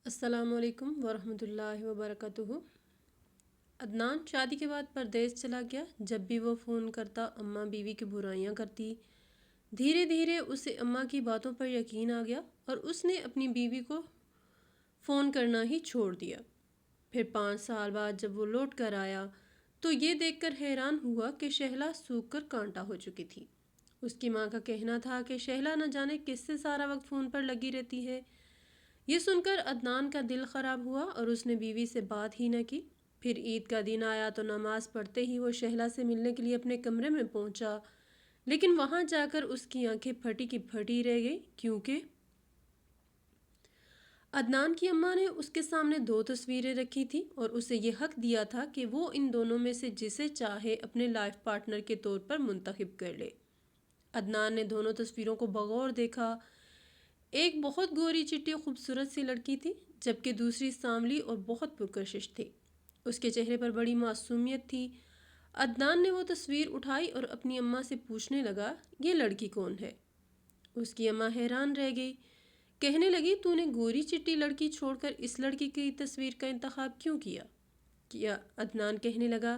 السلام علیکم ورحمۃ اللہ وبرکاتہ۔ عدنان شادی کے بعد پردیس چلا گیا۔ جب بھی وہ فون کرتا اماں بیوی کی برائیاں کرتی۔ دھیرے دھیرے اسے اماں کی باتوں پر یقین آ گیا اور اس نے اپنی بیوی کو فون کرنا ہی چھوڑ دیا۔ پھر 5 سال بعد جب وہ لوٹ کر آیا تو یہ دیکھ کر حیران ہوا کہ شہلا سوکھ کر کانٹا ہو چکی تھی۔ اس کی ماں کا کہنا تھا کہ شہلا نہ جانے کس سے سارا وقت فون پر لگی رہتی ہے۔ یہ سن کر عدنان کا دل خراب ہوا اور اس نے بیوی سے بات ہی نہ کی۔ پھر عید کا دن آیا تو نماز پڑھتے ہی وہ شہلا سے ملنے کے لیے اپنے کمرے میں پہنچا، لیکن وہاں جا کر اس کی آنکھیں پھٹی کی پھٹی رہ گئی، کیونکہ عدنان کی اماں نے اس کے سامنے 2 تصویریں رکھی تھی اور اسے یہ حق دیا تھا کہ وہ ان دونوں میں سے جسے چاہے اپنے لائف پارٹنر کے طور پر منتخب کر لے۔ عدنان نے دونوں تصویروں کو بغور دیکھا۔ ایک بہت گوری چٹی خوبصورت سی لڑکی تھی، جبکہ دوسری سانولی اور بہت پرکشش تھی۔ اس کے چہرے پر بڑی معصومیت تھی۔ عدنان نے وہ تصویر اٹھائی اور اپنی اماں سے پوچھنے لگا، یہ لڑکی کون ہے؟ اس کی اماں حیران رہ گئی، کہنے لگی، تو نے گوری چٹی لڑکی چھوڑ کر اس لڑکی کی تصویر کا انتخاب کیوں کیا؟ عدنان کہنے لگا،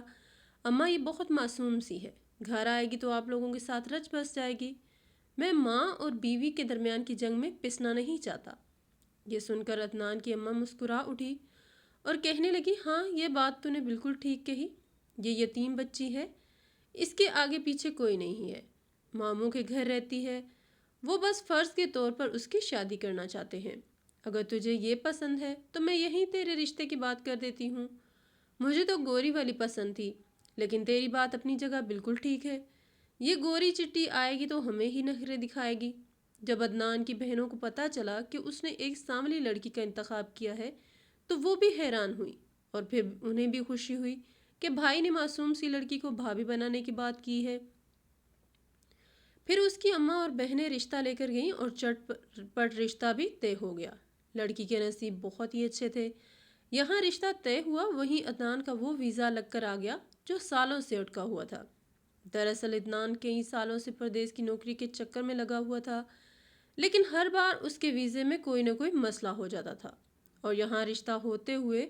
اماں یہ بہت معصوم سی ہے، گھر آئے گی تو آپ لوگوں کے ساتھ رچ بس جائے گی، میں ماں اور بیوی کے درمیان کی جنگ میں پسنا نہیں چاہتا۔ یہ سن کر عدنان کی اماں مسکرا اٹھی اور کہنے لگی، ہاں یہ بات تو نے بالکل ٹھیک کہی، یہ یتیم بچی ہے، اس کے آگے پیچھے کوئی نہیں ہے، ماموں کے گھر رہتی ہے، وہ بس فرض کے طور پر اس کی شادی کرنا چاہتے ہیں، اگر تجھے یہ پسند ہے تو میں یہیں تیرے رشتے کی بات کر دیتی ہوں۔ مجھے تو گوری والی پسند تھی، لیکن تیری بات اپنی جگہ بالکل ٹھیک ہے، یہ گوری چٹی آئے گی تو ہمیں ہی نخرے دکھائے گی۔ جب عدنان کی بہنوں کو پتہ چلا کہ اس نے ایک سانولی لڑکی کا انتخاب کیا ہے تو وہ بھی حیران ہوئی، اور پھر انہیں بھی خوشی ہوئی کہ بھائی نے معصوم سی لڑکی کو بھابھی بنانے کی بات کی ہے۔ پھر اس کی اماں اور بہنیں رشتہ لے کر گئیں اور چٹ پٹ رشتہ بھی طے ہو گیا۔ لڑکی کے نصیب بہت ہی اچھے تھے۔ یہاں رشتہ طے ہوا، وہیں عدنان کا وہ ویزا لگ کر آ گیا جو سالوں سے اٹکا ہوا تھا۔ دراصل عدنان کئی سالوں سے پردیس کی نوکری کے چکر میں لگا ہوا تھا، لیکن ہر بار اس کے ویزے میں کوئی نہ کوئی مسئلہ ہو جاتا تھا، اور یہاں رشتہ ہوتے ہوئے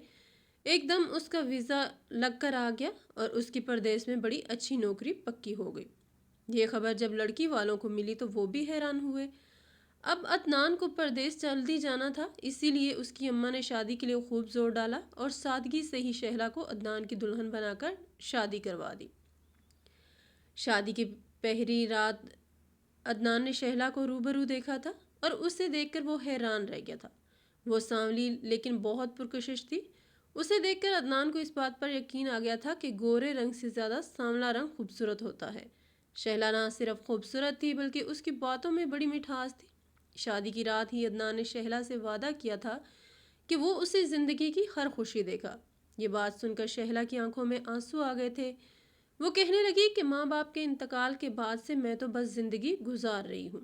ایک دم اس کا ویزا لگ کر آ گیا اور اس کی پردیس میں بڑی اچھی نوکری پکی ہو گئی۔ یہ خبر جب لڑکی والوں کو ملی تو وہ بھی حیران ہوئے۔ اب عدنان کو پردیس جلدی جانا تھا، اسی لیے اس کی اماں نے شادی کے لیے خوب زور ڈالا اور سادگی سے ہی شہلا کو عدنان کی دلہن بنا کر شادی کروا دی۔ شادی کی پہلی رات عدنان نے شہلا کو روبرو دیکھا تھا اور اسے دیکھ کر وہ حیران رہ گیا تھا۔ وہ سانولی لیکن بہت پرکشش تھی۔ اسے دیکھ کر عدنان کو اس بات پر یقین آ گیا تھا کہ گورے رنگ سے زیادہ سانولا رنگ خوبصورت ہوتا ہے۔ شہلا نہ صرف خوبصورت تھی بلکہ اس کی باتوں میں بڑی مٹھاس تھی۔ شادی کی رات ہی عدنان نے شہلا سے وعدہ کیا تھا کہ وہ اسے زندگی کی ہر خوشی دے گا۔ یہ بات سن کر شہلا کی آنکھوں میں آنسو آ گئے تھے۔ وہ کہنے لگی کہ ماں باپ کے انتقال کے بعد سے میں تو بس زندگی گزار رہی ہوں،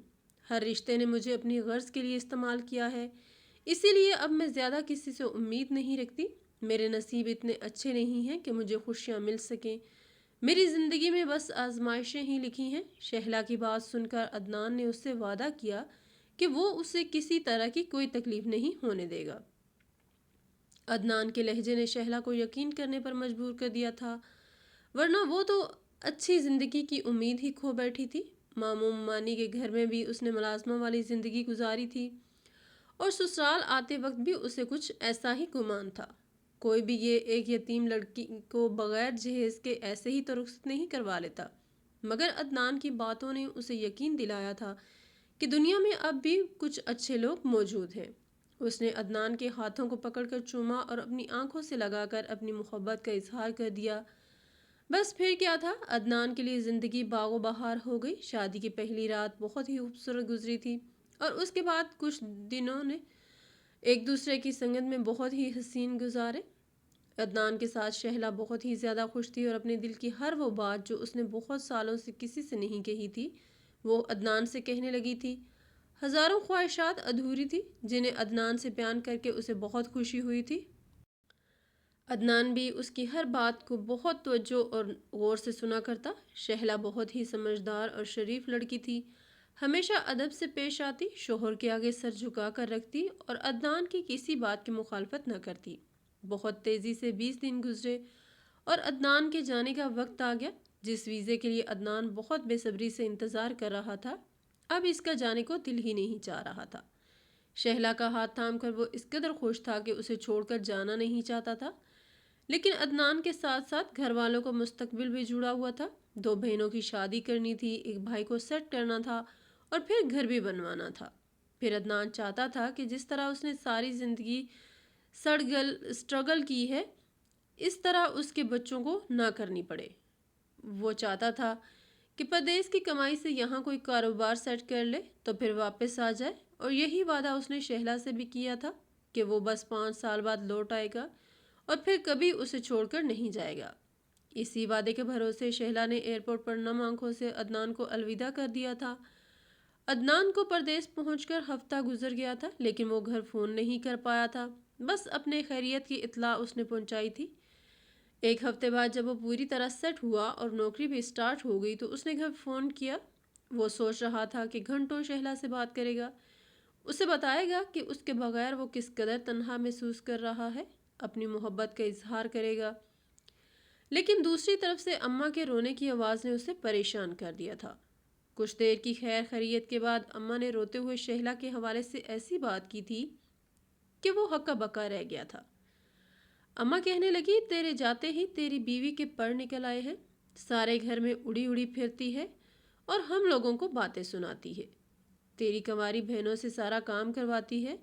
ہر رشتے نے مجھے اپنی غرض کے لیے استعمال کیا ہے، اسی لیے اب میں زیادہ کسی سے امید نہیں رکھتی، میرے نصیب اتنے اچھے نہیں ہیں کہ مجھے خوشیاں مل سکیں، میری زندگی میں بس آزمائشیں ہی لکھی ہیں۔ شہلا کی بات سن کر عدنان نے اس سے وعدہ کیا کہ وہ اسے کسی طرح کی کوئی تکلیف نہیں ہونے دے گا۔ عدنان کے لہجے نے شہلا کو یقین کرنے پر مجبور کر دیا تھا، ورنہ وہ تو اچھی زندگی کی امید ہی کھو بیٹھی تھی۔ ماموں ممانی کے گھر میں بھی اس نے ملازمہ والی زندگی گزاری تھی اور سسرال آتے وقت بھی اسے کچھ ایسا ہی گمان تھا۔ کوئی بھی یہ ایک یتیم لڑکی کو بغیر جہیز کے ایسے ہی تو رخصت نہیں کروا لیتا، مگر عدنان کی باتوں نے اسے یقین دلایا تھا کہ دنیا میں اب بھی کچھ اچھے لوگ موجود ہیں۔ اس نے عدنان کے ہاتھوں کو پکڑ کر چوما اور اپنی آنکھوں سے لگا کر اپنی محبت کا اظہار کر دیا۔ بس پھر کیا تھا، عدنان کے لیے زندگی باغ و بہار ہو گئی۔ شادی کی پہلی رات بہت ہی خوبصورت گزری تھی اور اس کے بعد کچھ دنوں نے ایک دوسرے کی سنگت میں بہت ہی حسین گزارے۔ عدنان کے ساتھ شہلا بہت ہی زیادہ خوش تھی اور اپنے دل کی ہر وہ بات جو اس نے بہت سالوں سے کسی سے نہیں کہی تھی وہ عدنان سے کہنے لگی تھی۔ ہزاروں خواہشات ادھوری تھی جنہیں عدنان سے بیان کر کے اسے بہت خوشی ہوئی تھی۔ عدنان بھی اس کی ہر بات کو بہت توجہ اور غور سے سنا کرتا۔ شہلا بہت ہی سمجھدار اور شریف لڑکی تھی، ہمیشہ ادب سے پیش آتی، شوہر کے آگے سر جھکا کر رکھتی اور عدنان کی کسی بات کی مخالفت نہ کرتی۔ بہت تیزی سے 20 دن گزرے اور عدنان کے جانے کا وقت آ گیا۔ جس ویزے کے لیے عدنان بہت بے صبری سے انتظار کر رہا تھا، اب اس کا جانے کو دل ہی نہیں چاہ رہا تھا۔ شہلا کا ہاتھ تھام کر وہ اس قدر خوش تھا کہ اسے چھوڑ کر جانا نہیں چاہتا تھا، لیکن عدنان کے ساتھ ساتھ گھر والوں کو مستقبل بھی جڑا ہوا تھا۔ 2 بہنوں کی شادی کرنی تھی، ایک بھائی کو سیٹ کرنا تھا اور پھر گھر بھی بنوانا تھا۔ پھر عدنان چاہتا تھا کہ جس طرح اس نے ساری زندگی سٹرگل کی ہے، اس طرح اس کے بچوں کو نہ کرنی پڑے۔ وہ چاہتا تھا کہ پردیس کی کمائی سے یہاں کوئی کاروبار سیٹ کر لے تو پھر واپس آ جائے، اور یہی وعدہ اس نے شہلا سے بھی کیا تھا کہ وہ بس 5 سال بعد لوٹ آئے گا اور پھر کبھی اسے چھوڑ کر نہیں جائے گا۔ اسی وعدے کے بھروسے شہلا نے ایئرپورٹ پر نم آنکھوں سے عدنان کو الوداع کر دیا تھا۔ عدنان کو پردیس پہنچ کر ہفتہ گزر گیا تھا، لیکن وہ گھر فون نہیں کر پایا تھا، بس اپنے خیریت کی اطلاع اس نے پہنچائی تھی۔ ایک ہفتے بعد جب وہ پوری طرح سیٹ ہوا اور نوکری بھی سٹارٹ ہو گئی تو اس نے گھر فون کیا۔ وہ سوچ رہا تھا کہ گھنٹوں شہلا سے بات کرے گا، اسے بتائے گا کہ اس کے بغیر وہ کس قدر تنہا محسوس کر رہا ہے، اپنی محبت کا اظہار کرے گا۔ لیکن دوسری طرف سے اماں کے رونے کی آواز نے اسے پریشان کر دیا تھا۔ کچھ دیر کی خیر خیریت کے بعد اماں نے روتے ہوئے شہلا کے حوالے سے ایسی بات کی تھی کہ وہ ہکا بکا رہ گیا تھا۔ اماں کہنے لگی، تیرے جاتے ہی تیری بیوی کے پر نکل آئے ہیں، سارے گھر میں اڑی اڑی پھرتی ہے اور ہم لوگوں کو باتیں سناتی ہے، تیری کنواری بہنوں سے سارا کام کرواتی ہے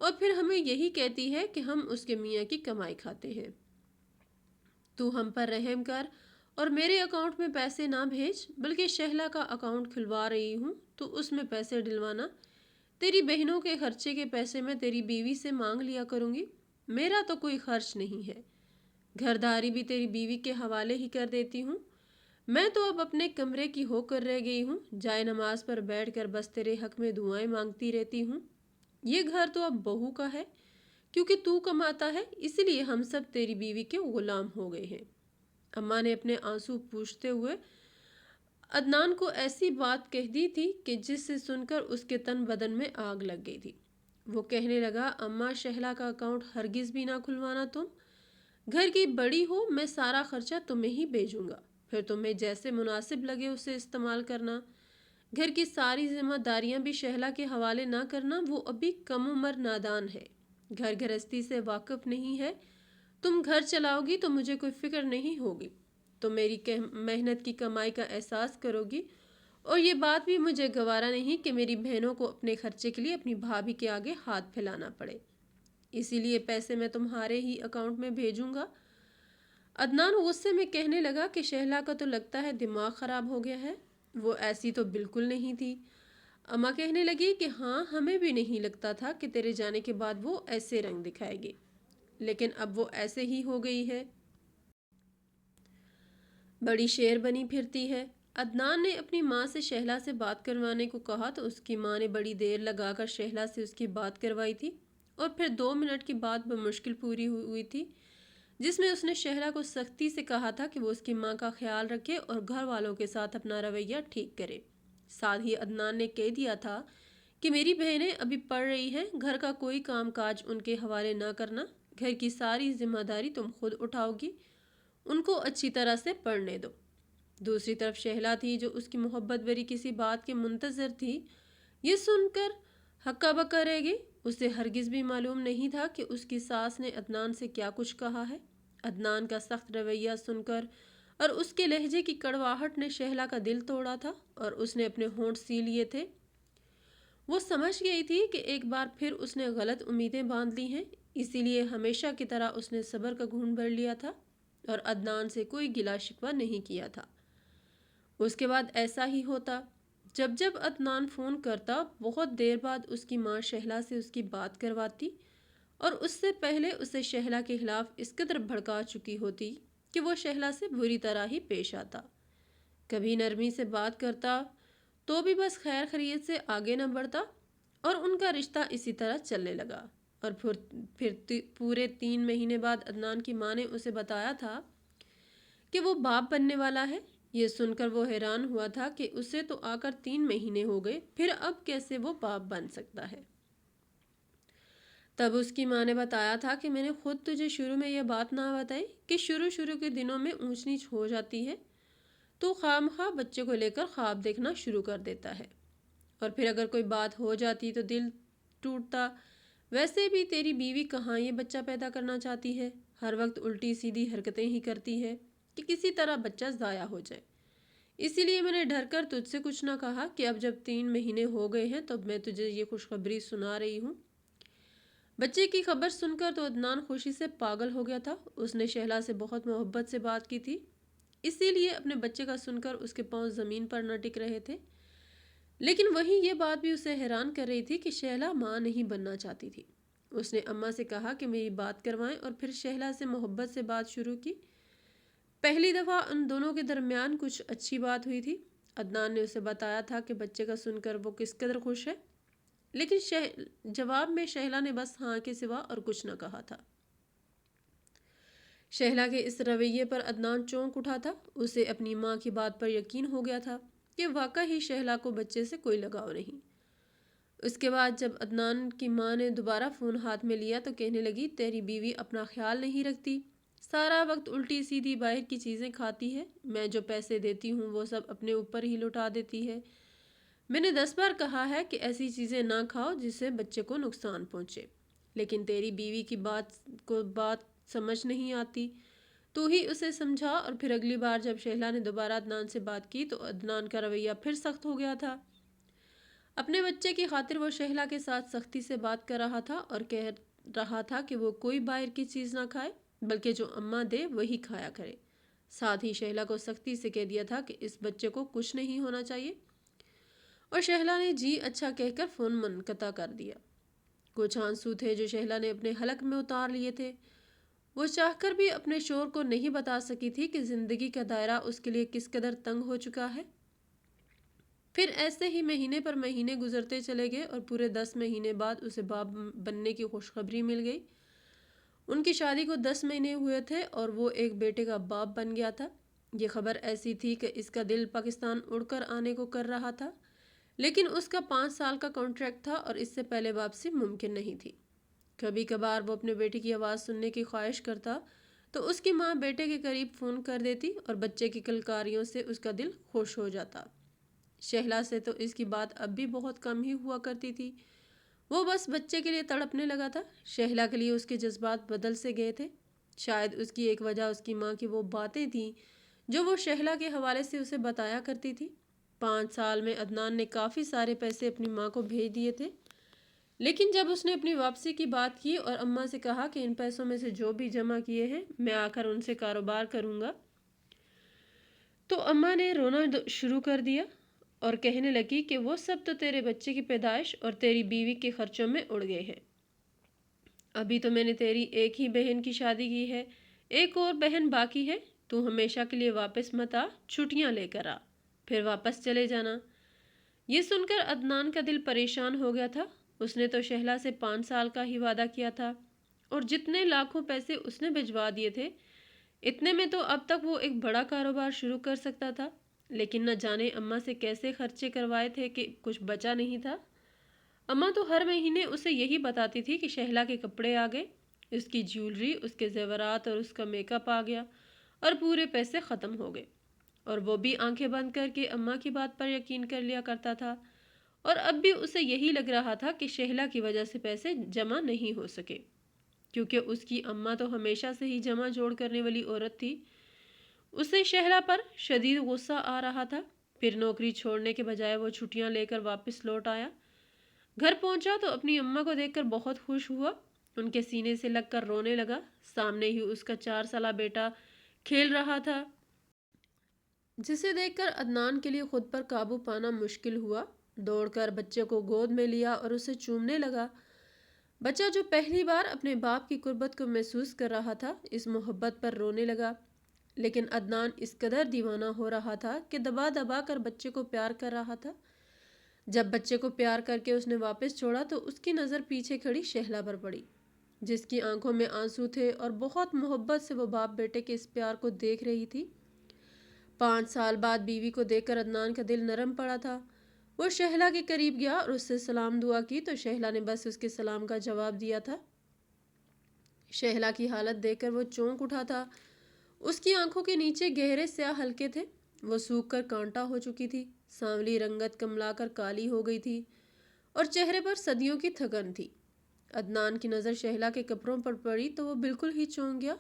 اور پھر ہمیں یہی کہتی ہے کہ ہم اس کے میاں کی کمائی کھاتے ہیں۔ تو ہم پر رحم کر اور میرے اکاؤنٹ میں پیسے نہ بھیج، بلکہ شہلا کا اکاؤنٹ کھلوا رہی ہوں تو اس میں پیسے ڈلوانا، تیری بہنوں کے خرچے کے پیسے میں تیری بیوی سے مانگ لیا کروں گی، میرا تو کوئی خرچ نہیں ہے، گھرداری بھی تیری بیوی کے حوالے ہی کر دیتی ہوں، میں تو اب اپنے کمرے کی ہو کر رہ گئی ہوں، جائے نماز پر بیٹھ کر بس تیرے حق میں دعائیں مانگتی رہتی ہوں، یہ گھر تو اب بہو کا ہے، کیونکہ تو کماتا ہے اس لیے ہم سب تیری بیوی کے غلام ہو گئے ہیں۔ اماں نے اپنے آنسو پوچھتے ہوئے عدنان کو ایسی بات کہہ دی تھی کہ جس سے سن کر اس کے تن بدن میں آگ لگ گئی تھی۔ وہ کہنے لگا، اماں شہلا کا اکاؤنٹ ہرگز بھی نہ کھلوانا، تم گھر کی بڑی ہو، میں سارا خرچہ تمہیں ہی بھیجوں گا، پھر تمہیں جیسے مناسب لگے اسے استعمال کرنا، گھر کی ساری ذمہ داریاں بھی شہلا کے حوالے نہ کرنا، وہ ابھی کم عمر نادان ہے، گھر گھرستی سے واقف نہیں ہے، تم گھر چلاؤ گی تو مجھے کوئی فکر نہیں ہوگی، تم میری محنت کی کمائی کا احساس کرو گی، اور یہ بات بھی مجھے گوارا نہیں کہ میری بہنوں کو اپنے خرچے کے لیے اپنی بھابھی کے آگے ہاتھ پھیلانا پڑے، اسی لیے پیسے میں تمہارے ہی اکاؤنٹ میں بھیجوں گا۔ عدنان غصے میں کہنے لگا کہ شہلا کا تو لگتا ہے دماغ خراب ہو گیا ہے، وہ ایسی تو بالکل نہیں تھی۔ اماں کہنے لگی کہ ہاں، ہمیں بھی نہیں لگتا تھا کہ تیرے جانے کے بعد وہ ایسے رنگ دکھائے گی، لیکن اب وہ ایسے ہی ہو گئی ہے، بڑی شیر بنی پھرتی ہے۔ عدنان نے اپنی ماں سے شہلا سے بات کروانے کو کہا تو اس کی ماں نے بڑی دیر لگا کر شہلا سے اس کی بات کروائی تھی، اور پھر 2 منٹ کی بات بمشکل پوری ہوئی تھی، جس میں اس نے شہلا کو سختی سے کہا تھا کہ وہ اس کی ماں کا خیال رکھے اور گھر والوں کے ساتھ اپنا رویہ ٹھیک کرے۔ ساتھ ہی عدنان نے کہہ دیا تھا کہ میری بہنیں ابھی پڑھ رہی ہیں، گھر کا کوئی کام کاج ان کے حوالے نہ کرنا، گھر کی ساری ذمہ داری تم خود اٹھاؤ گی، ان کو اچھی طرح سے پڑھنے دو۔ دوسری طرف شہلا تھی جو اس کی محبت بری کسی بات کے منتظر تھی، یہ سن کر ہکا بکا رہ گئی، اسے ہرگز بھی معلوم نہیں تھا کہ اس کی ساس نے عدنان سے کیا کچھ کہا ہے۔ عدنان کا سخت رویہ سن کر اور اس کے لہجے کی کڑواہٹ نے شہلا کا دل توڑا تھا اور اس نے اپنے ہونٹ سی لیے تھے۔ وہ سمجھ گئی تھی کہ ایک بار پھر اس نے غلط امیدیں باندھ لی ہیں، اسی لیے ہمیشہ کی طرح اس نے صبر کا گھونٹ بھر لیا تھا اور عدنان سے کوئی گلا شکوہ نہیں کیا تھا۔ اس کے بعد ایسا ہی ہوتا، جب جب عدنان فون کرتا، بہت دیر بعد اس کی ماں شہلا سے اس کی بات کرواتی اور اس سے پہلے اسے شہلا کے خلاف اس قدر بھڑکا چکی ہوتی کہ وہ شہلا سے بری طرح ہی پیش آتا، کبھی نرمی سے بات کرتا تو بھی بس خیر خیریت سے آگے نہ بڑھتا، اور ان کا رشتہ اسی طرح چلنے لگا۔ اور پھر پورے 3 مہینے بعد عدنان کی ماں نے اسے بتایا تھا کہ وہ باپ بننے والا ہے، یہ سن کر وہ حیران ہوا تھا کہ اسے تو آ کر 3 مہینے ہو گئے، پھر اب کیسے وہ باپ بن سکتا ہے۔ تب اس کی ماں نے بتایا تھا کہ میں نے خود تجھے شروع میں یہ بات نہ بتائی کہ شروع کے دنوں میں اونچ نیچ ہو جاتی ہے، تو خواہ بچے کو لے کر خواب دیکھنا شروع کر دیتا ہے، اور پھر اگر کوئی بات ہو جاتی تو دل ٹوٹتا۔ ویسے بھی تیری بیوی کہاں یہ بچہ پیدا کرنا چاہتی ہے، ہر وقت الٹی سیدھی حرکتیں ہی کرتی ہے کہ کسی طرح بچہ ضائع ہو جائے۔ اسی لیے میں نے ڈر کر تجھ سے کچھ نہ کہا کہ اب جب 3 مہینے ہو گئے ہیں تو میں تجھے یہ خوشخبری سنا رہی ہوں۔ بچے کی خبر سن کر تو عدنان خوشی سے پاگل ہو گیا تھا۔ اس نے شہلا سے بہت محبت سے بات کی تھی، اسی لیے اپنے بچے کا سن کر اس کے پاؤں زمین پر نہ ٹک رہے تھے، لیکن وہیں یہ بات بھی اسے حیران کر رہی تھی کہ شہلا ماں نہیں بننا چاہتی تھی۔ اس نے اماں سے کہا کہ میری بات کروائیں، اور پھر شہلا سے محبت سے بات شروع کی۔ پہلی دفعہ ان دونوں کے درمیان کچھ اچھی بات ہوئی تھی۔ عدنان نے اسے بتایا تھا کہ بچے کا سن کر وہ کس قدر خوش ہے، لیکن جواب میں شہلا نے بس ہاں کے سوا اور کچھ نہ کہا تھا۔ شہلا کے اس رویے پر عدنان چونک اٹھا تھا۔ اسے اپنی ماں کی بات پر یقین ہو گیا تھا کہ واقعی شہلا کو بچے سے کوئی لگاؤ نہیں۔ اس کے بعد جب عدنان کی ماں نے دوبارہ فون ہاتھ میں لیا تو کہنے لگی، تیری بیوی اپنا خیال نہیں رکھتی، سارا وقت الٹی سیدھی باہر کی چیزیں کھاتی ہے، میں جو پیسے دیتی ہوں وہ سب اپنے اوپر ہی لٹا دیتی ہے۔ میں نے 10 بار کہا ہے کہ ایسی چیزیں نہ کھاؤ جس سے بچے کو نقصان پہنچے، لیکن تیری بیوی کی بات سمجھ نہیں آتی، تو ہی اسے سمجھا۔ اور پھر اگلی بار جب شہلا نے دوبارہ عدنان سے بات کی تو عدنان کا رویہ پھر سخت ہو گیا تھا۔ اپنے بچے کی خاطر وہ شہلا کے ساتھ سختی سے بات کر رہا تھا اور کہہ رہا تھا کہ وہ کوئی باہر کی چیز نہ کھائے، بلکہ جو اماں دے وہی کھایا کرے۔ ساتھ ہی شہلا کو سختی سے کہہ دیا تھا کہ اس بچے کو کچھ نہیں ہونا چاہیے، اور شہلا نے جی اچھا کہہ کر فون منقطع کر دیا۔ کچھ آنسو تھے جو شہلا نے اپنے حلق میں اتار لیے تھے۔ وہ چاہ کر بھی اپنے شوہر کو نہیں بتا سکی تھی کہ زندگی کا دائرہ اس کے لیے کس قدر تنگ ہو چکا ہے۔ پھر ایسے ہی مہینے پر مہینے گزرتے چلے گئے اور پورے 10 مہینے بعد اسے باپ بننے کی خوشخبری مل گئی۔ ان کی شادی کو 10 مہینے ہوئے تھے اور وہ ایک بیٹے کا باپ بن گیا تھا۔ یہ خبر ایسی تھی کہ اس کا دل پاکستان اڑ کر آنے کو کر رہا تھا، لیکن اس کا 5 سال کا کانٹریکٹ تھا اور اس سے پہلے واپسی ممکن نہیں تھی۔ کبھی کبھار وہ اپنے بیٹے کی آواز سننے کی خواہش کرتا تو اس کی ماں بیٹے کے قریب فون کر دیتی اور بچے کی کلکاریوں سے اس کا دل خوش ہو جاتا۔ شہلا سے تو اس کی بات اب بھی بہت کم ہی ہوا کرتی تھی، وہ بس بچے کے لیے تڑپنے لگا تھا۔ شہلا کے لیے اس کے جذبات بدل سے گئے تھے۔ شاید اس کی ایک وجہ اس کی ماں کی وہ باتیں تھیں جو وہ شہلا کے حوالے سے اسے بتایا کرتی تھی۔ 5 سال میں عدنان نے کافی سارے پیسے اپنی ماں کو بھیج دیے تھے، لیکن جب اس نے اپنی واپسی کی بات کی اور اماں سے کہا کہ ان پیسوں میں سے جو بھی جمع کیے ہیں میں آ کر ان سے کاروبار کروں گا، تو اماں نے رونا شروع کر دیا اور کہنے لگی کہ وہ سب تو تیرے بچے کی پیدائش اور تیری بیوی کے خرچوں میں اڑ گئے ہیں۔ ابھی تو میں نے تیری ایک ہی بہن کی شادی کی ہے، ایک اور بہن باقی ہے، تو ہمیشہ کے لیے واپس مت آ، چھٹیاں لے کر آ، پھر واپس چلے جانا۔ یہ سن کر عدنان کا دل پریشان ہو گیا تھا۔ اس نے تو شہلا سے 5 سال کا ہی وعدہ کیا تھا اور جتنے لاکھوں پیسے اس نے بھجوا دیے تھے، اتنے میں تو اب تک وہ ایک بڑا کاروبار شروع کر سکتا تھا، لیکن نہ جانے اماں سے کیسے خرچے کروائے تھے کہ کچھ بچا نہیں تھا۔ اماں تو ہر مہینے اسے یہی بتاتی تھی کہ شہلا کے کپڑے آ گئے، اس کی جیولری، اس کے زیورات اور اس کا میک اپ آ گیا اور پورے پیسے ختم ہو گئے، اور وہ بھی آنکھیں بند کر کے اماں کی بات پر یقین کر لیا کرتا تھا۔ اور اب بھی اسے یہی لگ رہا تھا کہ شہلا کی وجہ سے پیسے جمع نہیں ہو سکے، کیونکہ اس کی اماں تو ہمیشہ سے ہی جمع جوڑ کرنے والی عورت تھی۔ اسے شہلا پر شدید غصہ آ رہا تھا۔ پھر نوکری چھوڑنے کے بجائے وہ چھٹیاں لے کر واپس لوٹ آیا۔ گھر پہنچا تو اپنی اماں کو دیکھ کر بہت خوش ہوا، ان کے سینے سے لگ کر رونے لگا۔ سامنے ہی اس کا 4 سالہ بیٹا کھیل رہا تھا، جسے دیکھ کر عدنان کے لیے خود پر قابو پانا مشکل ہوا۔ دوڑ کر بچے کو گود میں لیا اور اسے چومنے لگا۔ بچہ جو پہلی بار اپنے باپ کی قربت کو محسوس کر رہا تھا، اس محبت پر رونے لگا، لیکن عدنان اس قدر دیوانہ ہو رہا تھا کہ دبا دبا کر بچے کو پیار کر رہا تھا۔ جب بچے کو پیار کر کے اس نے واپس چھوڑا تو اس کی نظر پیچھے کھڑی شہلا پر پڑی، جس کی آنکھوں میں آنسو تھے اور بہت محبت سے وہ باپ بیٹے کے اس پیار کو دیکھ رہی تھی۔ 5 سال بعد بیوی کو دیکھ کر عدنان کا دل نرم پڑا تھا۔ وہ شہلا کے قریب گیا اور اس سے سلام دعا کی تو شہلا نے بس اس کے سلام کا جواب دیا تھا۔ شہلا کی حالت دیکھ کر وہ چونک اٹھا تھا۔ اس کی آنکھوں کے نیچے گہرے سیاہ حلقے تھے۔ وہ سوکھ کر کانٹا ہو چکی تھی، سانولی رنگت کملا کر کالی ہو گئی تھی اور چہرے پر صدیوں کی تھکن تھی۔ عدنان کی نظر شہلا کے کپڑوں پر پڑی تو وہ بالکل ہی چونک گیا،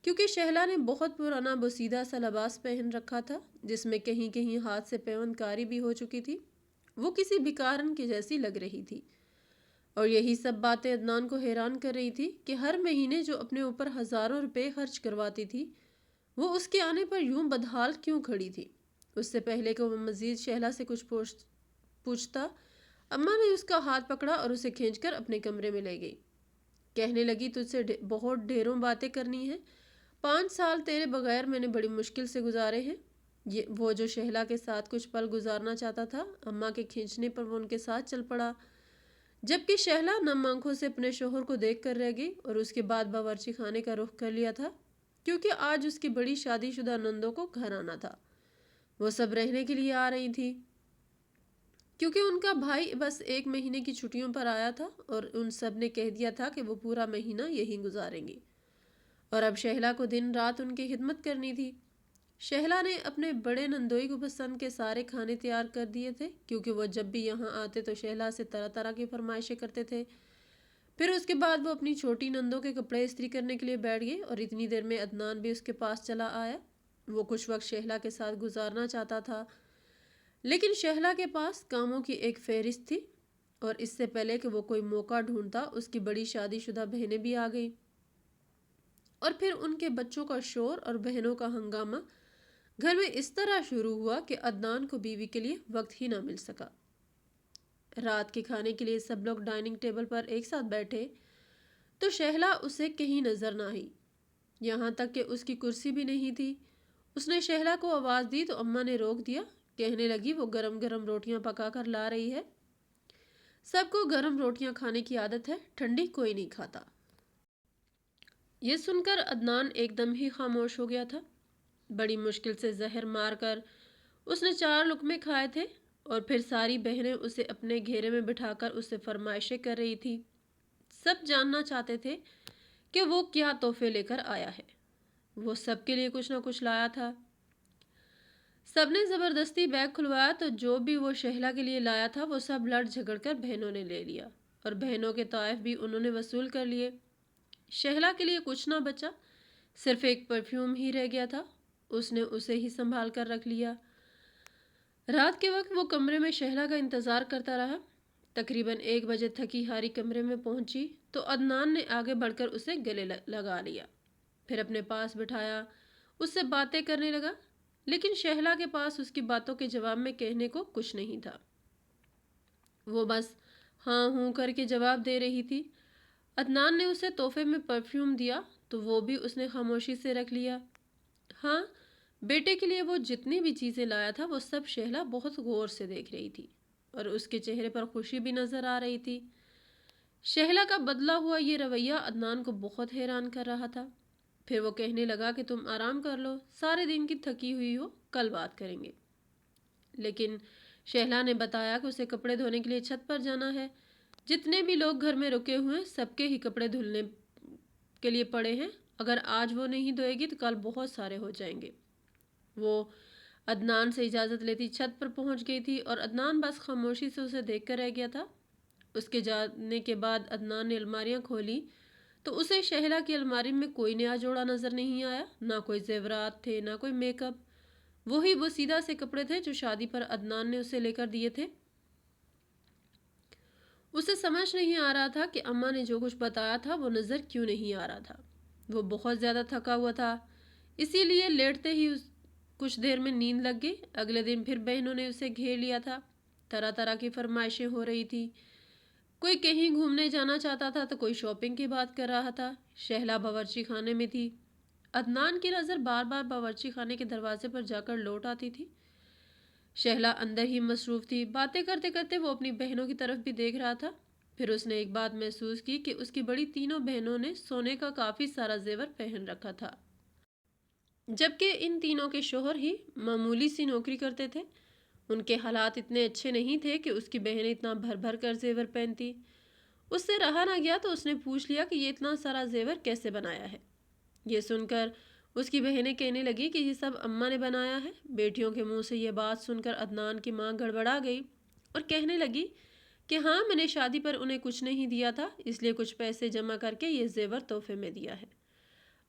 کیونکہ شہلا نے بہت پرانا بوسیدہ سا لباس پہن رکھا تھا جس میں کہیں کہیں ہاتھ سے پیوند کاری بھی ہو چکی تھی۔ وہ کسی بھکارن کی جیسی لگ رہی تھی، اور یہی سب باتیں عدنان کو حیران کر رہی تھی کہ ہر مہینے جو اپنے اوپر ہزاروں روپے خرچ کرواتی تھی وہ اس کے آنے پر یوں بدحال کیوں کھڑی تھی۔ اس سے پہلے کہ وہ مزید شہلا سے کچھ پوچھتا، اماں نے اس کا ہاتھ پکڑا اور اسے کھینچ کر اپنے کمرے میں لے گئی۔ کہنے لگی تجھ سے بہت ڈھیروں باتیں کرنی ہیں۔ 5 سال تیرے بغیر میں نے بڑی مشکل سے گزارے ہیں۔ وہ جو شہلا کے ساتھ کچھ پل گزارنا چاہتا تھا، اماں کے کھینچنے پر وہ ان کے ساتھ چل پڑا، جبکہ شہلا نم آنکھوں سے اپنے شوہر کو دیکھ کر رہ گئی اور اس کے بعد باورچی خانے کا رخ کر لیا تھا، کیونکہ آج اس کی بڑی شادی شدہ نندوں کو گھر آنا تھا۔ وہ سب رہنے کے لیے آ رہی تھی، کیونکہ ان کا بھائی بس 1 مہینے کی چھٹیوں پر آیا تھا اور ان سب نے کہہ دیا تھا کہ وہ پورا مہینہ یہیں گزاریں گی، اور اب شہلا کو دن رات ان کی خدمت کرنی تھی۔ شہلا نے اپنے بڑے نندوئی کو پسند کے سارے کھانے تیار کر دیے تھے، کیونکہ وہ جب بھی یہاں آتے تو شہلا سے طرح طرح کی فرمائشیں کرتے تھے۔ پھر اس کے بعد وہ اپنی چھوٹی نندوں کے کپڑے استری کرنے کے لیے بیٹھ گئی اور اتنی دیر میں عدنان بھی اس کے پاس چلا آیا۔ وہ کچھ وقت شہلا کے ساتھ گزارنا چاہتا تھا، لیکن شہلا کے پاس کاموں کی ایک فہرست تھی، اور اس سے پہلے کہ وہ کوئی موقع ڈھونڈتا اس کی بڑی شادی شدہ بہنیں بھی آ گئیں، اور پھر ان کے بچوں کا شور اور بہنوں کا ہنگامہ گھر میں اس طرح شروع ہوا کہ عدنان کو بیوی کے لیے وقت ہی نہ مل سکا۔ رات کے کھانے کے لیے سب لوگ ڈائننگ ٹیبل پر ایک ساتھ بیٹھے تو شہلا اسے کہیں نظر نہ آئی، یہاں تک کہ اس کی کرسی بھی نہیں تھی۔ اس نے شہلا کو آواز دی تو اماں نے روک دیا۔ کہنے لگی وہ گرم گرم روٹیاں پکا کر لا رہی ہے۔ سب کو گرم روٹیاں کھانے کی عادت ہے، ٹھنڈی کوئی نہیں کھاتا۔ یہ سن کر عدنان ایک دم ہی خاموش ہو گیا تھا۔ بڑی مشکل سے زہر مار کر اس نے 4 لقمے کھائے تھے، اور پھر ساری بہنیں اسے اپنے گھیرے میں بٹھا کر اس سے فرمائشیں کر رہی تھی۔ سب جاننا چاہتے تھے کہ وہ کیا تحفے لے کر آیا ہے۔ وہ سب کے لیے کچھ نہ کچھ لایا تھا۔ سب نے زبردستی بیگ کھلوایا تو جو بھی وہ شہلا کے لیے لایا تھا وہ سب لڑ جھگڑ کر بہنوں نے لے لیا، اور بہنوں کے تحائف بھی انہوں نے وصول کر لیے۔ شہلا کے لیے کچھ نہ بچا، صرف ایک پرفیوم ہی رہ گیا تھا۔ اس نے اسے ہی سنبھال کر رکھ لیا۔ رات کے وقت وہ کمرے میں شہلا کا انتظار کرتا رہا۔ تقریباً 1 بجے تھکی ہاری کمرے میں پہنچی تو عدنان نے آگے بڑھ کر اسے گلے لگا لیا، پھر اپنے پاس بٹھایا، اس سے باتیں کرنے لگا، لیکن شہلا کے پاس اس کی باتوں کے جواب میں کہنے کو کچھ نہیں تھا۔ وہ بس ہاں ہوں کر کے جواب دے رہی تھی۔ عدنان نے اسے تحفے میں پرفیوم دیا تو وہ بھی اس نے خاموشی سے رکھ لیا۔ ہاں، بیٹے کے لیے وہ جتنی بھی چیزیں لایا تھا وہ سب شہلا بہت غور سے دیکھ رہی تھی، اور اس کے چہرے پر خوشی بھی نظر آ رہی تھی۔ شہلا کا بدلا ہوا یہ رویہ عدنان کو بہت حیران کر رہا تھا۔ پھر وہ کہنے لگا کہ تم آرام کر لو، سارے دن کی تھکی ہوئی ہو، کل بات کریں گے۔ لیکن شہلا نے بتایا کہ اسے کپڑے دھونے کے لیے چھت پر جانا ہے۔ جتنے بھی لوگ گھر میں رکے ہوئے ہیں سب کے ہی کپڑے دھلنے کے لیے پڑے ہیں، اگر آج وہ نہیں دھوئے گی تو کل بہت سارے ہو جائیں گے۔ وہ عدنان سے اجازت لیتی چھت پر پہنچ گئی تھی، اور عدنان بس خاموشی سے اسے دیکھ کر رہ گیا تھا۔ اس کے جانے کے بعد عدنان نے الماریاں کھولی تو اسے شہلا کی الماری میں کوئی نیا جوڑا نظر نہیں آیا، نہ کوئی زیورات تھے، نہ کوئی میک اپ۔ وہی بوسیدہ سے کپڑے تھے جو شادی پر عدنان نے اسے لے کر دیے تھے۔ اسے سمجھ نہیں آ رہا تھا کہ اماں نے جو کچھ بتایا تھا وہ نظر کیوں نہیں آ رہا تھا۔ وہ بہت زیادہ تھکا ہوا تھا، اسی لیے لیٹتے ہی کچھ دیر میں نیند لگ گئی۔ اگلے دن پھر بہنوں نے اسے گھیر لیا تھا، طرح طرح کی فرمائشیں ہو رہی تھی۔ کوئی کہیں گھومنے جانا چاہتا تھا تو کوئی شاپنگ کی بات کر رہا تھا۔ شہلا باورچی خانے میں تھی۔ عدنان کی نظر بار بار باورچی خانے کے دروازے پر جا کر لوٹ آتی تھی۔ شہلا اندر ہی مصروف تھی، باتیں کرتے کرتے وہ اپنی بہنوں کی طرف بھی دیکھ رہا تھا۔ پھر اس نے ایک بات محسوس کی کہ اس کی بڑی تینوں بہنوں نے سونے کا کافی سارا زیور پہن رکھا تھا۔ جبکہ ان تینوں کے شوہر ہی معمولی سی نوکری کرتے تھے۔ ان کے حالات اتنے اچھے نہیں تھے کہ اس کی بہنیں اتنا بھر بھر کر زیور پہنتی۔ اس سے رہا نہ گیا تو اس نے پوچھ لیا کہ یہ اتنا سارا زیور کیسے بنایا ہے۔ یہ سن کر اس کی بہنیں کہنے لگی کہ یہ سب اماں نے بنایا ہے۔ بیٹیوں کے منہ سے یہ بات سن کر عدنان کی ماں گڑبڑا گئی اور کہنے لگی کہ ہاں، میں نے شادی پر انہیں کچھ نہیں دیا تھا، اس لیے کچھ پیسے جمع کر کے یہ زیور تحفے میں دیا ہے۔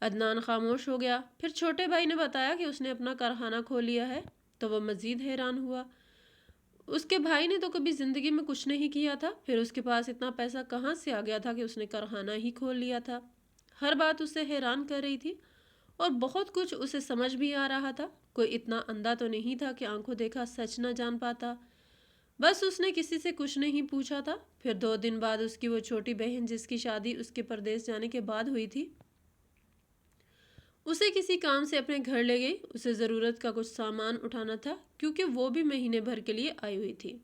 عدنان خاموش ہو گیا۔ پھر چھوٹے بھائی نے بتایا کہ اس نے اپنا کارخانہ کھول لیا ہے تو وہ مزید حیران ہوا۔ اس کے بھائی نے تو کبھی زندگی میں کچھ نہیں کیا تھا، پھر اس کے پاس اتنا پیسہ کہاں سے آ گیا تھا کہ اس نے کارخانہ ہی کھول لیا تھا۔ ہر بات اسے حیران کر رہی تھی اور بہت کچھ اسے سمجھ بھی آ رہا تھا۔ کوئی اتنا اندھا تو نہیں تھا کہ آنکھوں دیکھا سچ نہ جان پاتا۔ بس اس نے کسی سے کچھ نہیں پوچھا تھا۔ پھر 2 دن بعد اس کی وہ چھوٹی بہن جس کی شادی اس کے پردیس جانے کے بعد ہوئی تھی، اسے کسی کام سے اپنے گھر لے گئی۔ اسے ضرورت کا کچھ سامان اٹھانا تھا کیونکہ وہ بھی مہینے بھر کے لیے آئی ہوئی تھی۔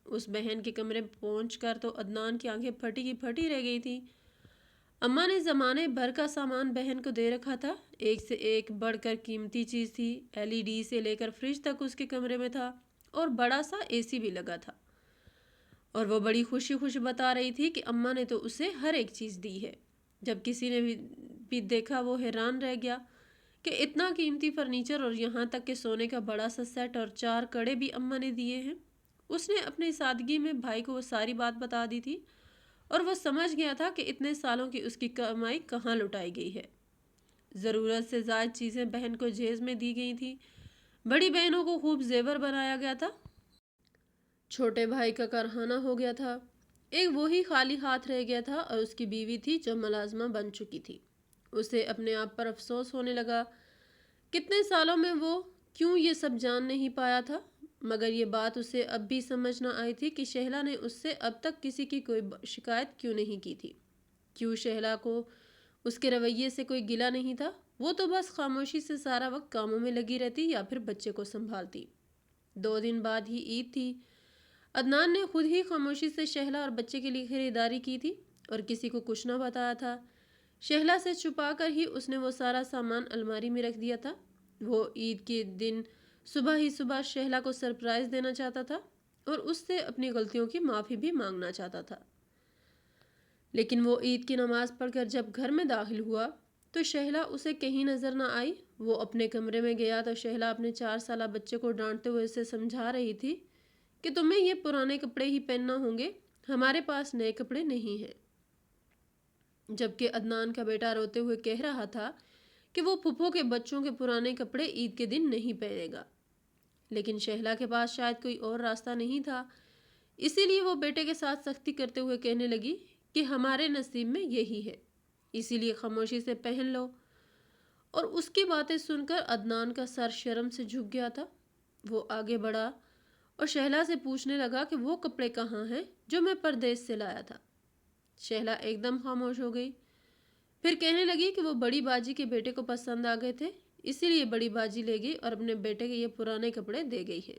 اس بہن کے کمرے پہنچ کر تو عدنان کی آنکھیں پھٹی کی پھٹی رہ گئی تھی۔ اماں نے زمانے بھر کا سامان بہن کو دے رکھا تھا، ایک سے ایک بڑھ کر قیمتی چیز تھی۔ LED سے لے کر فریج تک اس کے کمرے میں تھا اور بڑا سا AC بھی لگا تھا، اور وہ بڑی خوشی خوشی بتا رہی تھی کہ اماں نے تو اسے ہر ایک چیز دی ہے۔ جب کسی نے بھی دیکھا وہ حیران رہ گیا کہ اتنا قیمتی فرنیچر اور یہاں تک کہ سونے کا بڑا سا سیٹ اور 4 کڑے بھی اماں نے دیے ہیں۔ اس نے اپنی سادگی میں بھائی کو وہ ساری بات بتا دی تھی اور وہ سمجھ گیا تھا کہ اتنے سالوں کی اس کی کمائی کہاں لٹائی گئی ہے۔ ضرورت سے زائد چیزیں بہن کو جہیز میں دی گئی تھیں۔ بڑی بہنوں کو خوب زیور بنایا گیا تھا۔ چھوٹے بھائی کا کارخانہ ہو گیا تھا۔ ایک وہی خالی ہاتھ رہ گیا تھا اور اس کی بیوی تھی جو ملازمہ بن چکی تھی۔ اسے اپنے آپ پر افسوس ہونے لگا۔ کتنے سالوں میں وہ کیوں یہ سب جان نہیں پایا تھا، مگر یہ بات اسے اب بھی سمجھ نہ آئی تھی کہ شہلا نے اس سے اب تک کسی کی کوئی شکایت کیوں نہیں کی تھی۔ کیوں شہلا کو اس کے رویے سے کوئی گلہ نہیں تھا؟ وہ تو بس خاموشی سے سارا وقت کاموں میں لگی رہتی یا پھر بچے کو سنبھالتی۔ 2 دن بعد ہی عید تھی۔ عدنان نے خود ہی خاموشی سے شہلا اور بچے کے لیے خریداری کی تھی اور کسی کو کچھ نہ بتایا تھا۔ شہلا سے چھپا کر ہی اس نے وہ سارا سامان الماری میں رکھ دیا تھا۔ وہ عید کے دن صبح ہی صبح شہلا کو سرپرائز دینا چاہتا تھا اور اس سے اپنی غلطیوں کی معافی بھی مانگنا چاہتا تھا۔ لیکن وہ عید کی نماز پڑھ کر جب گھر میں داخل ہوا تو شہلا اسے کہیں نظر نہ آئی۔ وہ اپنے کمرے میں گیا تو شہلا اپنے 4 سالہ بچے کو ڈانٹتے ہوئے اسے سمجھا رہی تھی کہ تمہیں یہ پرانے کپڑے ہی پہننا ہوں گے، ہمارے پاس نئے کپڑے نہیں ہیں۔ جبکہ عدنان کا بیٹا روتے ہوئے کہہ رہا تھا کہ وہ پھپھو کے بچوں کے پرانے کپڑے عید کے دن نہیں پہنے گا، لیکن شہلا کے پاس شاید کوئی اور راستہ نہیں تھا، اسی لیے وہ بیٹے کے ساتھ سختی کرتے ہوئے کہنے لگی کہ ہمارے نصیب میں یہی ہے، اسی لیے خاموشی سے پہن لو۔ اور اس کی باتیں سن کر عدنان کا سر شرم سے جھک گیا تھا۔ وہ آگے بڑھا اور شہلا سے پوچھنے لگا کہ وہ کپڑے کہاں ہیں جو میں پردیس سے لایا تھا۔ شہلا ایک دم خاموش ہو گئی، پھر کہنے لگی کہ وہ بڑی باجی کے بیٹے کو پسند آ گئے تھے، اسی لیے بڑی باجی لے گئی اور اپنے بیٹے کے یہ پرانے کپڑے دے گئی ہے۔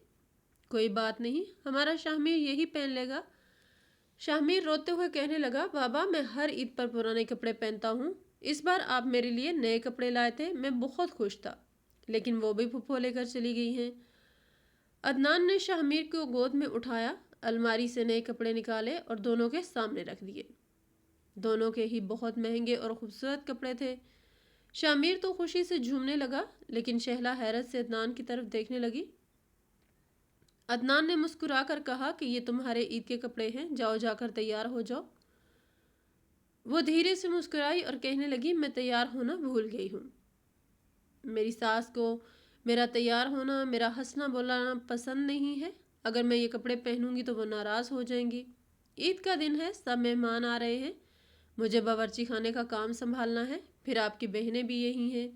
کوئی بات نہیں، ہمارا شاہمیر یہی پہن لے گا۔ شاہمیر روتے ہوئے کہنے لگا، بابا میں ہر عید پر پرانے کپڑے پہنتا ہوں، اس بار آپ میرے لیے نئے کپڑے لائے تھے، میں بہت خوش تھا، لیکن وہ بھی پھپھو لے کر چلی گئی ہیں۔ عدنان نے شاہمیر کو گود میں اٹھایا، الماری سے نئے کپڑے نکالے اور دونوں کے سامنے رکھ دیے۔ دونوں کے ہی بہت مہنگے اور خوبصورت کپڑے تھے۔ شاہمیر تو خوشی سے جھومنے لگا، لیکن شہلا حیرت سے عدنان کی طرف دیکھنے لگی۔ عدنان نے مسکرا کر کہا کہ یہ تمہارے عید کے کپڑے ہیں، جاؤ جا کر تیار ہو جاؤ۔ وہ دھیرے سے مسکرائی اور کہنے لگی، میں تیار ہونا بھول گئی ہوں۔ میری ساس کو میرا تیار ہونا، میرا ہنسنا بولانا پسند نہیں ہے۔ اگر میں یہ کپڑے پہنوں گی تو وہ ناراض ہو جائیں گی۔ عید کا دن ہے، سب مہمان آ رہے ہیں، مجھے باورچی خانے کا کام سنبھالنا ہے، پھر آپ کی بہنیں بھی یہی ہیں،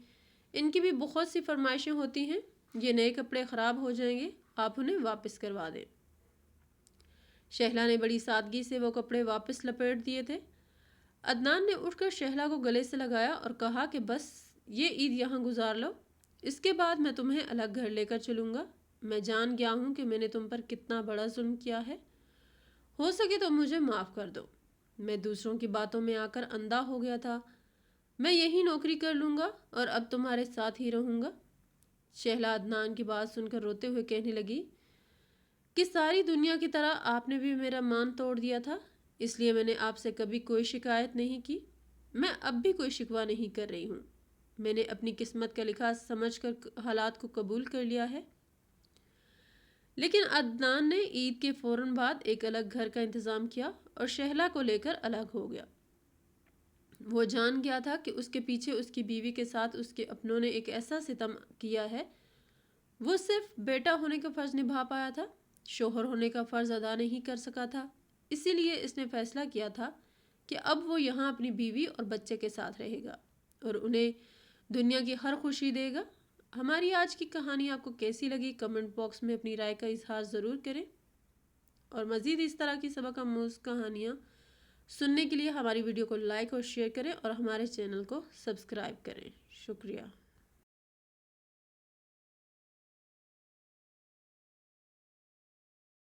ان کی بھی بہت سی فرمائشیں ہوتی ہیں۔ یہ نئے کپڑے خراب ہو جائیں گے، آپ انہیں واپس کروا دیں۔ شہلا نے بڑی سادگی سے وہ کپڑے واپس لپیٹ دیے تھے۔ عدنان نے اٹھ کر شہلا کو گلے سے لگایا اور کہا کہ بس یہ عید یہاں گزار لو، اس کے بعد میں تمہیں الگ گھر لے کر چلوں گا۔ میں جان گیا ہوں کہ میں نے تم پر کتنا بڑا ظلم کیا ہے، ہو سکے تو مجھے معاف کر دو۔ میں دوسروں کی باتوں میں آ کر اندھا ہو گیا تھا، میں یہی نوکری کر لوں گا اور اب تمہارے ساتھ ہی رہوں گا۔ شہلا عدنان کی بات سن کر روتے ہوئے کہنے لگی کہ ساری دنیا کی طرح آپ نے بھی میرا مان توڑ دیا تھا، اس لیے میں نے آپ سے کبھی کوئی شکایت نہیں کی۔ میں اب بھی کوئی شکوہ نہیں کر رہی ہوں۔ میں نے اپنی قسمت کا لکھا سمجھ کر حالات کو قبول کر لیا ہے۔ لیکن عدنان نے عید کے فوراً بعد ایک الگ گھر کا انتظام کیا اور شہلا کو لے کر الگ ہو گیا۔ وہ جان گیا تھا کہ اس کے پیچھے اس کی بیوی کے ساتھ اس کے اپنوں نے ایک ایسا ستم کیا ہے۔ وہ صرف بیٹا ہونے کا فرض نبھا پایا تھا، شوہر ہونے کا فرض ادا نہیں کر سکا تھا۔ اسی لیے اس نے فیصلہ کیا تھا کہ اب وہ یہاں اپنی بیوی اور بچے کے ساتھ رہے گا اور انہیں دنیا کی ہر خوشی دے گا۔ ہماری آج کی کہانی آپ کو کیسی لگی؟ کمنٹ باکس میں اپنی رائے کا اظہار ضرور کریں، اور مزید اس طرح کی سبق آموز کہانیاں سننے کے لیے ہماری ویڈیو کو لائک اور شیئر کریں اور ہمارے چینل کو سبسکرائب کریں۔ شکریہ۔